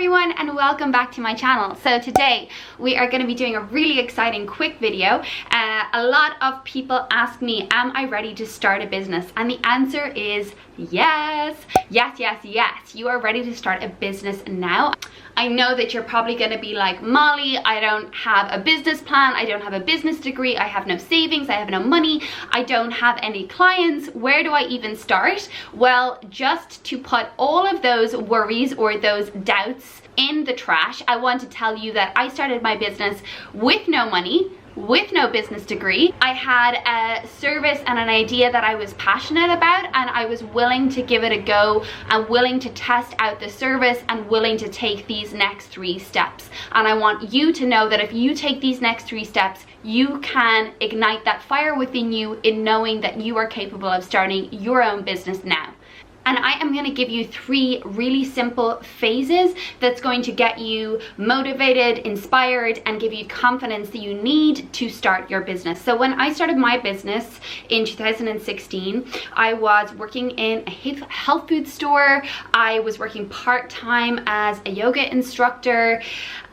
everyone, and welcome back to my channel. So today we are going to be doing a really exciting quick video. A lot of people ask me, am I ready to start a business? And the answer is yes. Yes, you are ready to start a business now. I know that you're probably going to be like, Molly, I don't have a business plan, I don't have a business degree, I have no savings, I have no money, I don't have any clients. Where do I even start? Well, just to put all of those worries or those doubts in the trash, I want to tell you that I started my business with no money, with no business degree. I had a service and an idea that I was passionate about, and I was willing to give it a go and willing to test out the service and willing to take these next 3 steps. And I want you to know that if you take these next 3 steps, you can ignite that fire within you in knowing that you are capable of starting your own business now. And I am going to give you 3 really simple phases that's going to get you motivated, inspired, and give you confidence that you need to start your business. So when I started my business in 2016, I was working in a health food store. I was working part-time as a yoga instructor,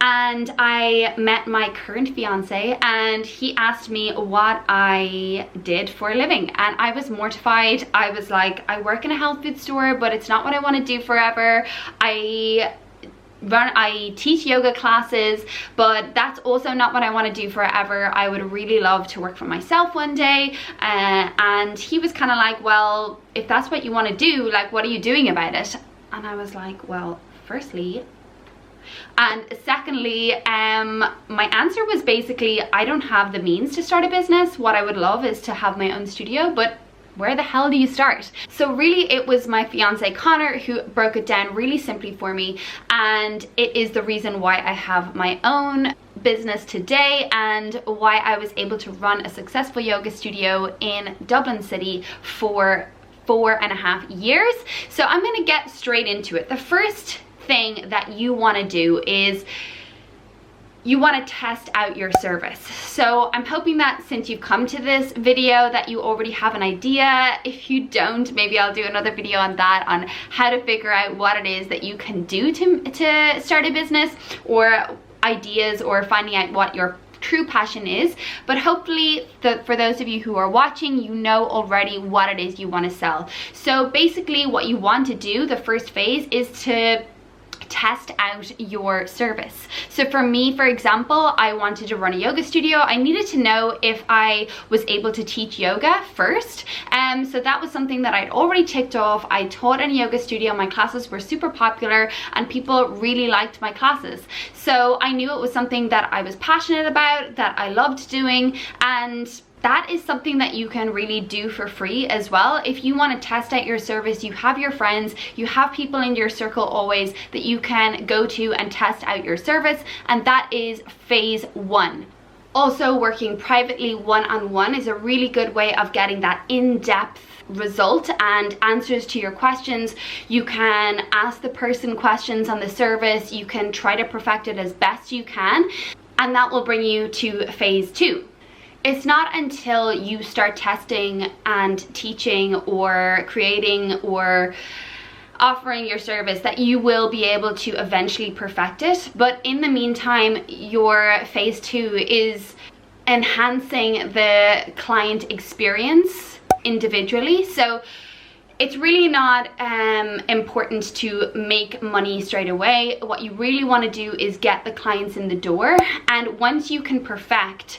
and I met my current fiance, and he asked me what I did for a living, and I was mortified. I was like, I work in a health food store, but it's not what I want to do forever. I teach yoga classes, but that's also not what I want to do forever. I would really love to work for myself one day. And he was kind of like, well, if that's what you want to do, like, what are you doing about it? And I was like, well, firstly, and secondly, my answer was basically, I don't have the means to start a business. What I would love is to have my own studio, but where the hell do you start? So really, it was my fiance Connor who broke it down really simply for me, and it is the reason why I have my own business today and why I was able to run a successful yoga studio in Dublin City for 4.5 years. So I'm gonna get straight into it. The first thing that you want to do is you want to test out your service. So I'm hoping that since you've come to this video that you already have an idea. If you don't, maybe I'll do another video on that, on how to figure out what it is that you can do to start a business, or ideas, or finding out what your true passion is. But hopefully for those of you who are watching, you know already what it is you want to sell. So basically what you want to do, the first phase, is to test out your service. So for me, for example, I wanted to run a yoga studio. I needed to know if I was able to teach yoga first. So that was something that I'd already ticked off. I taught in a yoga studio. My classes were super popular and people really liked my classes. So I knew it was something that I was passionate about, that I loved doing, and that is something that you can really do for free as well. If you want to test out your service, you have your friends, you have people in your circle always that you can go to and test out your service, and that is phase 1. Also, working privately one-on-one is a really good way of getting that in-depth result and answers to your questions. You can ask the person questions on the service, you can try to perfect it as best you can, and that will bring you to phase 2. It's not until you start testing and teaching or creating or offering your service that you will be able to eventually perfect it. But in the meantime, your phase 2 is enhancing the client experience individually. So it's really not important to make money straight away. What you really want to do is get the clients in the door, and once you can perfect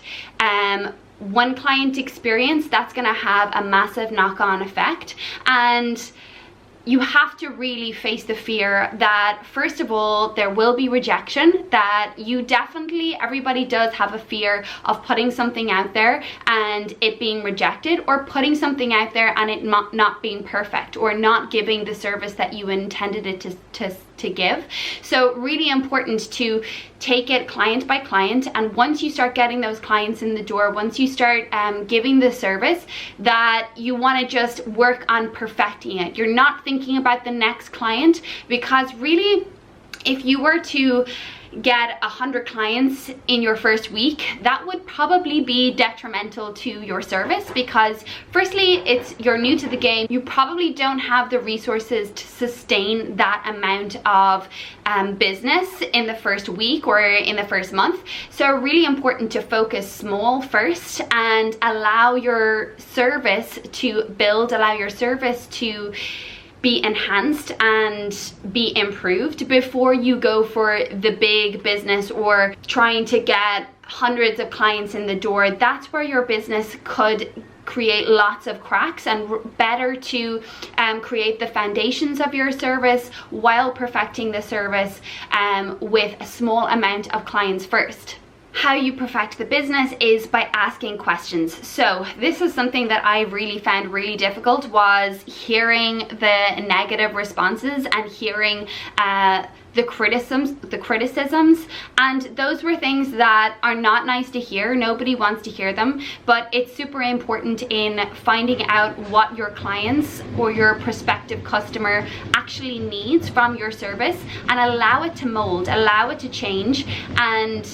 one client experience, that's going to have a massive knock-on effect. And you have to really face the fear that, first of all, there will be rejection, that everybody does have a fear of putting something out there and it being rejected, or putting something out there and it not being perfect, or not giving the service that you intended it to give. So really important to take it client by client, and once you start getting those clients in the door, once you start giving the service, that you want to just work on perfecting it. You're not thinking about the next client, because really, if you were to get 100 clients in your first week, that would probably be detrimental to your service, because firstly, you're new to the game. You probably don't have the resources to sustain that amount of business in the first week or in the first month. So really important to focus small first and allow your service to build, allow your service to be enhanced and be improved before you go for the big business or trying to get hundreds of clients in the door. That's where your business could create lots of cracks, and better to create the foundations of your service while perfecting the service with a small amount of clients first. How you perfect the business is by asking questions. So this is something that I really found really difficult, was hearing the negative responses and hearing the criticisms, and those were things that are not nice to hear. Nobody wants to hear them, but it's super important in finding out what your clients or your prospective customer actually needs from your service, and allow it to mold, allow it to change. And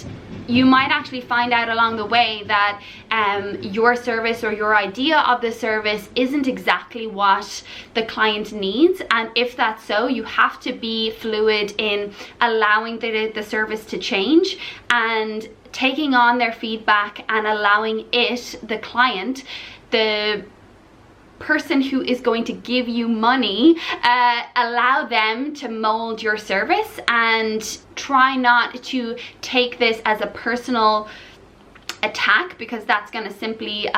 you might actually find out along the way that your service or your idea of the service isn't exactly what the client needs. And if that's so, you have to be fluid in allowing the service to change and taking on their feedback and allowing the client, the person who is going to give you money, allow them to mold your service, and try not to take this as a personal attack, because that's going to simply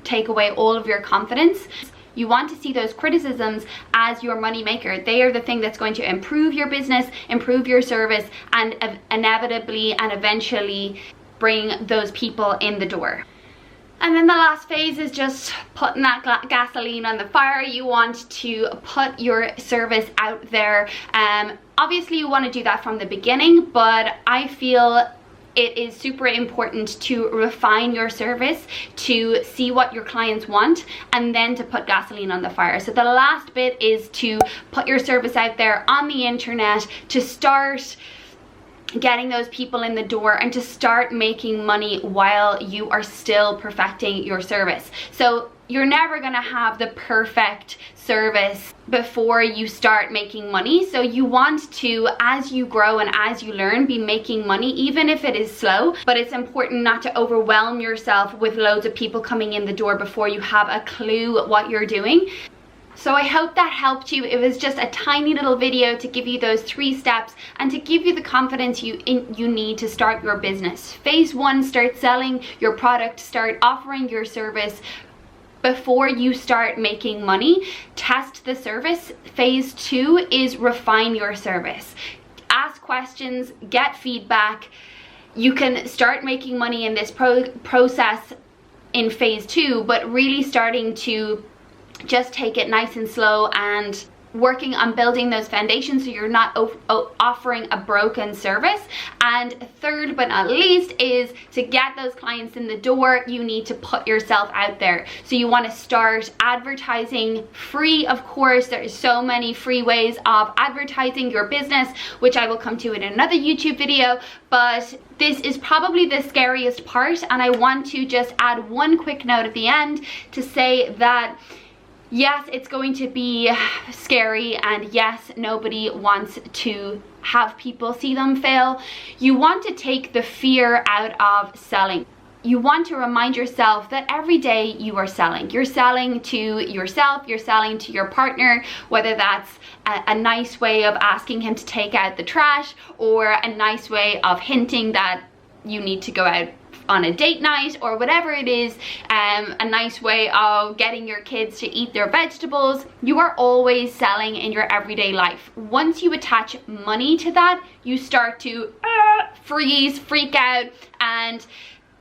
take away all of your confidence. You want to see those criticisms as your money maker. They are the thing that's going to improve your business, improve your service, and inevitably and eventually bring those people in the door. And then the last phase is just putting that gasoline on the fire. You want to put your service out there. Obviously you want to do that from the beginning, but I feel it is super important to refine your service, to see what your clients want, and then to put gasoline on the fire. So the last bit is to put your service out there on the internet, to start getting those people in the door and to start making money while you are still perfecting your service. So you're never gonna have the perfect service before you start making money. So you want to, as you grow and as you learn, be making money, even if it is slow. But it's important not to overwhelm yourself with loads of people coming in the door before you have a clue what you're doing. So I hope that helped you. It was just a tiny little video to give you those 3 steps and to give you the confidence you need to start your business. Phase 1, start selling your product, start offering your service before you start making money. Test the service. Phase 2 is refine your service. Ask questions, get feedback. You can start making money in this process in phase 2, but really starting to just take it nice and slow and working on building those foundations so you're not offering a broken service. And third but not least is to get those clients in the door, you need to put yourself out there. So you want to start advertising free. Of course, there are so many free ways of advertising your business, which I will come to in another YouTube video, but this is probably the scariest part. And I want to just add one quick note at the end to say that yes, it's going to be scary, and yes, nobody wants to have people see them fail. You want to take the fear out of selling. You want to remind yourself that every day you are selling. You're selling to yourself, you're selling to your partner, whether that's a nice way of asking him to take out the trash, or a nice way of hinting that you need to go out on a date night, or whatever it is, a nice way of getting your kids to eat their vegetables. You are always selling in your everyday life. Once you attach money to that, you start to freeze, freak out, and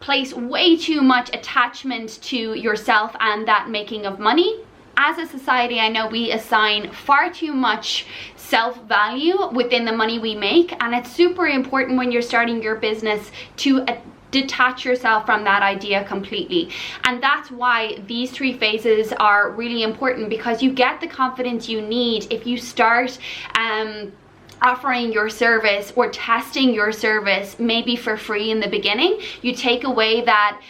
place way too much attachment to yourself and that making of money. As a society, I know we assign far too much self-value within the money we make, and it's super important when you're starting your business to detach yourself from that idea completely. And that's why these 3 phases are really important, because you get the confidence you need if you start offering your service or testing your service maybe for free in the beginning. You take away that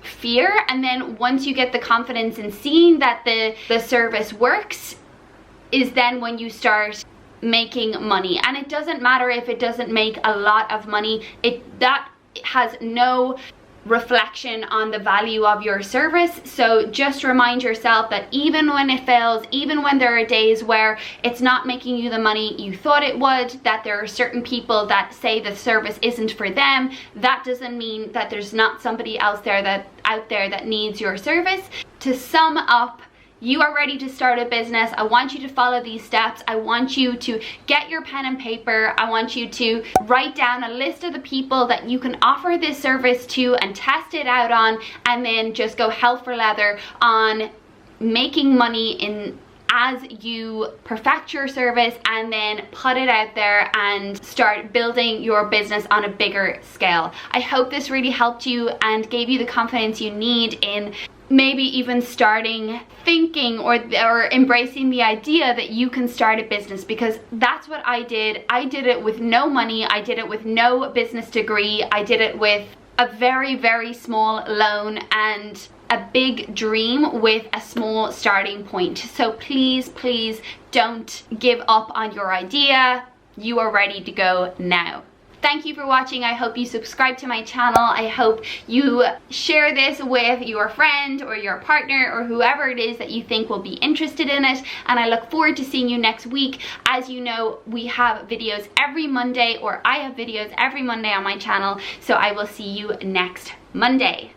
fear, and then once you get the confidence in seeing that the service works, is then when you start making money. And it doesn't matter if it doesn't make a lot of money, that has no reflection on the value of your service. So just remind yourself that even when it fails, even when there are days where it's not making you the money you thought it would, that there are certain people that say the service isn't for them, that doesn't mean that there's not somebody else there out there that needs your service. To sum up, you are ready to start a business. I want you to follow these steps. I want you to get your pen and paper. I want you to write down a list of the people that you can offer this service to and test it out on, and then just go hell for leather on making money as you perfect your service, and then put it out there and start building your business on a bigger scale. I hope this really helped you and gave you the confidence you need in maybe even starting thinking or embracing the idea that you can start a business, because that's what I did. I did it with no money. I did it with no business degree. I did it with a very, very small loan and a big dream with a small starting point. So please, please don't give up on your idea. You are ready to go now. Thank you for watching. I hope you subscribe to my channel. I hope you share this with your friend or your partner or whoever it is that you think will be interested in it. And I look forward to seeing you next week. As you know, we have videos every Monday, or I have videos every Monday on my channel. So I will see you next Monday.